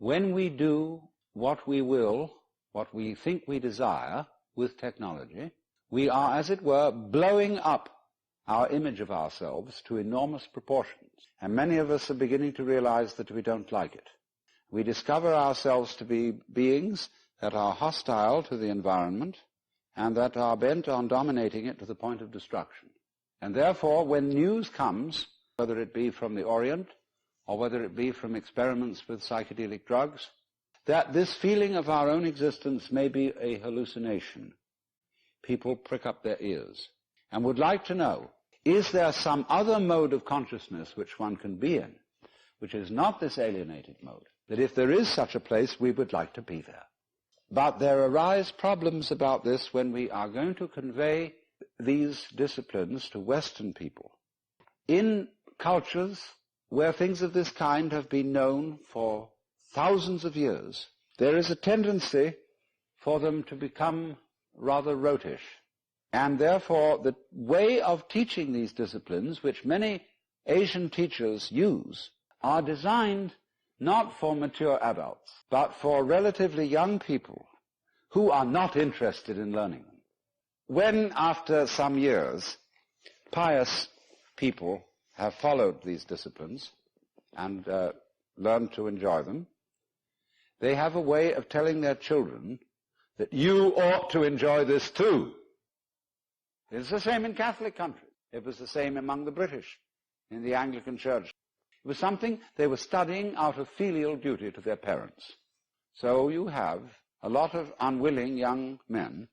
when we do what we will, what we think we desire with technology, we are, as it were, blowing up our image of ourselves to enormous proportions. And many of us are beginning to realize that we don't like it. We discover ourselves to be beings that are hostile to the environment and that are bent on dominating it to the point of destruction. And therefore, when news comes, whether it be from the Orient or whether it be from experiments with psychedelic drugs, that this feeling of our own existence may be a hallucination, people prick up their ears and would like to know, is there some other mode of consciousness which one can be in, which is not this alienated mode, that if there is such a place, we would like to be there. But there arise problems about this when we are going to convey these disciplines to Western people. In cultures where things of this kind have been known for thousands of years, there is a tendency for them to become rather rotish. And therefore, the way of teaching these disciplines, which many Asian teachers use, are designed not for mature adults, but for relatively young people who are not interested in learning them. When, after some years, pious people have followed these disciplines and learned to enjoy them, they have a way of telling their children that you ought to enjoy this too. It's the same in Catholic countries. It was the same among the British, in the Anglican Church. It was something they were studying out of filial duty to their parents. So you have a lot of unwilling young men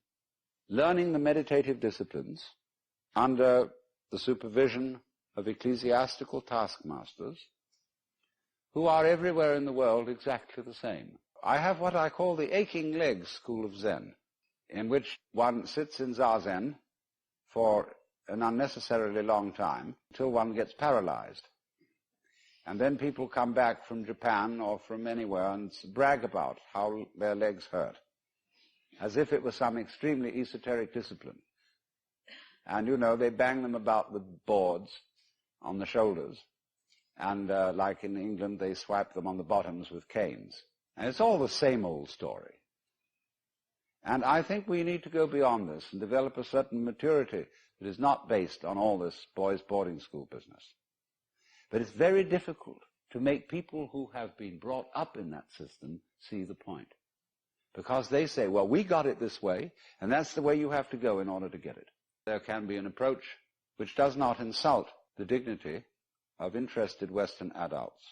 learning the meditative disciplines under the supervision of ecclesiastical taskmasters who are everywhere in the world exactly the same. I have what I call the aching legs school of Zen, in which one sits in Zazen for an unnecessarily long time until one gets paralyzed. And then people come back from Japan or from anywhere and brag about how their legs hurt, as if it was some extremely esoteric discipline. And, you know, they bang them about with boards on the shoulders, and like in England, they swipe them on the bottoms with canes. And it's all the same old story. And I think we need to go beyond this and develop a certain maturity that is not based on all this boys' boarding school business. But it's very difficult to make people who have been brought up in that system see the point. Because they say, well, we got it this way, and that's the way you have to go in order to get it. There can be an approach which does not insult the dignity of interested Western adults.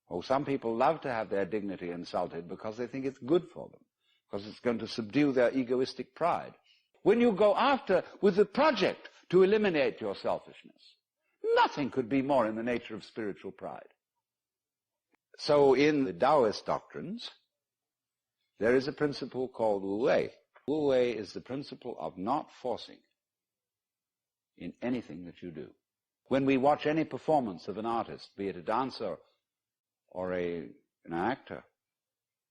Oh, some people love to have their dignity insulted because they think it's good for them, because it's going to subdue their egoistic pride. When you go after with the project to eliminate your selfishness, nothing could be more in the nature of spiritual pride. So in the Taoist doctrines, there is a principle called Wu Wey. Wu Wey is the principle of not forcing in anything that you do. When we watch any performance of an artist, be it a dancer or an actor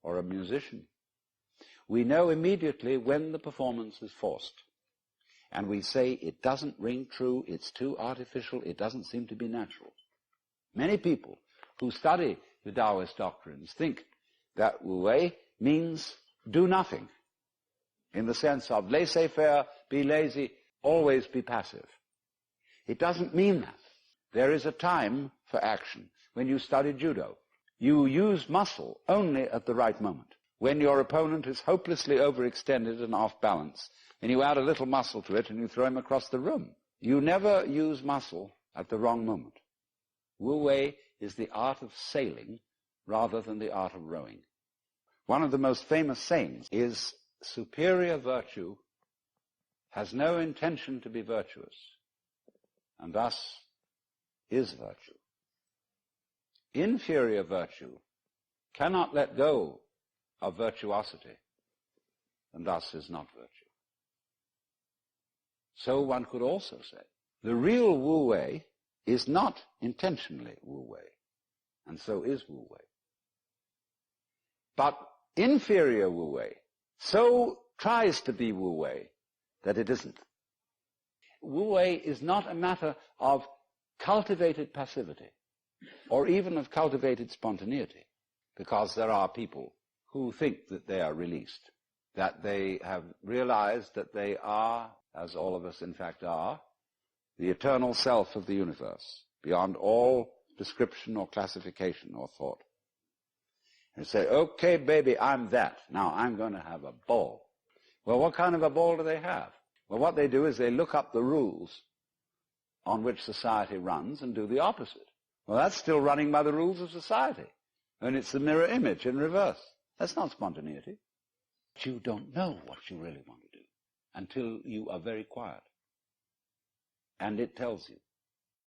or a musician, we know immediately when the performance is forced. And we say, it doesn't ring true, it's too artificial, it doesn't seem to be natural. Many people who study the Taoist doctrines think that Wu Wei means do nothing, in the sense of laissez-faire, be lazy, always be passive. It doesn't mean that. There is a time for action. When you study judo, you use muscle only at the right moment. When your opponent is hopelessly overextended and off balance, and you add a little muscle to it and you throw him across the room. You never use muscle at the wrong moment. Wu Wei is the art of sailing rather than the art of rowing. One of the most famous sayings is, superior virtue has no intention to be virtuous, and thus is virtue. Inferior virtue cannot let go of virtuosity, and thus is not virtue. So one could also say, the real Wu Wei is not intentionally Wu Wei, and so is Wu Wei. But inferior Wu Wei so tries to be Wu Wei that it isn't. Wu Wei is not a matter of cultivated passivity, or even of cultivated spontaneity, because there are people who think that they are released, that they have realized that they are, as all of us in fact are, the eternal self of the universe, beyond all description or classification or thought. And say, okay, baby, I'm that. Now I'm going to have a ball. Well, what kind of a ball do they have? Well, what they do is they look up the rules on which society runs and do the opposite. Well, that's still running by the rules of society. And it's the mirror image in reverse. That's not spontaneity. But you don't know what you really want to do until you are very quiet. And it tells you.